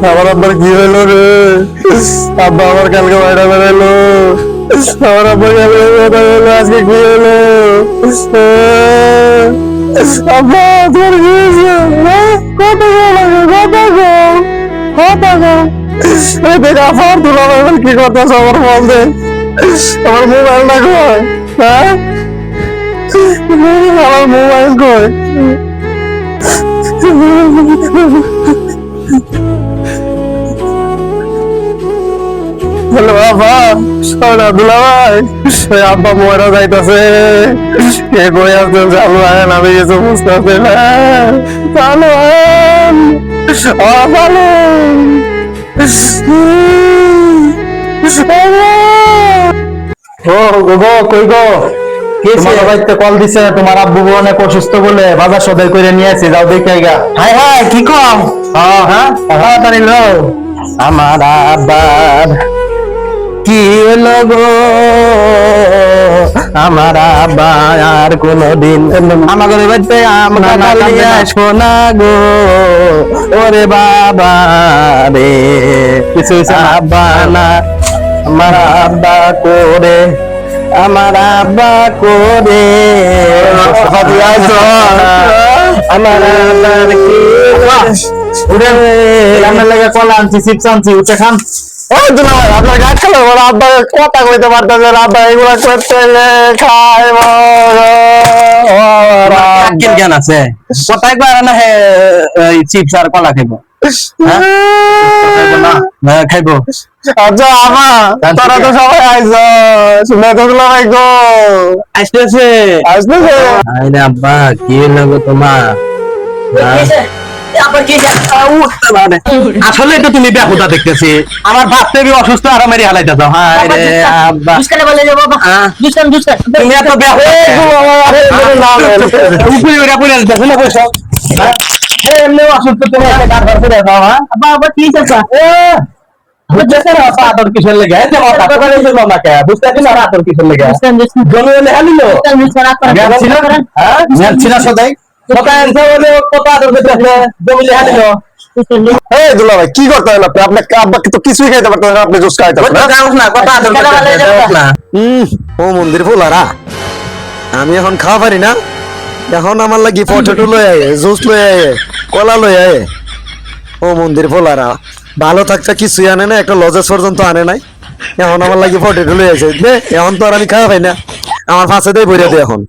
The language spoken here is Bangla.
আমার আব্বার কি হইলো রে? আব্বা আমার কালকে বাইরে বেরোলো, আমার আব্বার কালকে বাইরে বেরোলো, আজকে কি হলো? আব্বা তোর কি হয়েছে? কত লাগে, কত দেখা ফোন তুলো কি করতেছ আমার ফোন দে, আমার মোবাইলটা কয়? হ্যাঁ, আমার মোবাইল কয়? হ্যালো আব্বা, শোনা দুলা ভাই, ওই আব্বা মরা যাইতাছে, কে কই আসছেন চালু আয়েন, আমি কিছু বুঝতেছি না, চালু আয়েন, চালু ও গো কই গো, তোমার বাড়িতে কল দিছে, তোমার আব্বু অনেক অসুস্থ বলে বাজার সদাই করে নিয়ে আসি, যাও দেখে আইগা। হাই হাই কি কম? হ্যাঁ তাড়াতাড়ি লও। আমার আব্বার কি হলো গো, আমার আব্বা আর কোনদিন আমাদের বাড়িতে আমরা আসবো না গো, ওরে বাবা রে, কিছু আব্বা না, আমার আব্বা করে, আমার আব্বা করে, আমার আব্বার কি রান্নার লাগে কলা আনছি, চিপস আনছি, উঠে খান। আপনার গাছ খেলো, আব্বা কথা কইতে পারতেছে, আব্বা এগুলা করতে খায় জ্ঞান আছে, কথা একবার না হে চিপস আর কলা খাইবো, খাইবো। আচ্ছা আমা তোরা তো সবাই আইস, শুনে তো ভাই গো আসতেছে আসতেছে। আরে আব্বা কি লাগো তোমার? আসলে তো তুমি ব্যাকুতা দেখতেছি, আমার ভাবতে অসুস্থ আর মেরে হালাইতেছ। তুমি এত অসুস্থ, তুমি আদর কিসের লেগে বুঝতে না, আদর কিসের লেগে সদাই কি করতে হবে আপনি? আপনার আব্বাকে তো কিছুই খাইতে পারতেন না, আপনি জুস খাইতে ও মন্দির ফুলারা, আমি এখন খাওয়া পারি না, এখন আমার লাগি পটেটো লই আয়ে, জুস লই আয়ে, কলা লই আয়ে। ও মন্দির ফুলারা ভালো থাকতে কিছুই আনে না, একটা লজেস পর্যন্ত আনে নাই, এখন আমার লাগি পটেটো লই আইছে, এখন তো আর আমি খাওয়া পাই না, আমার ফাঁসে দিয়ে ভরে দিই এখন।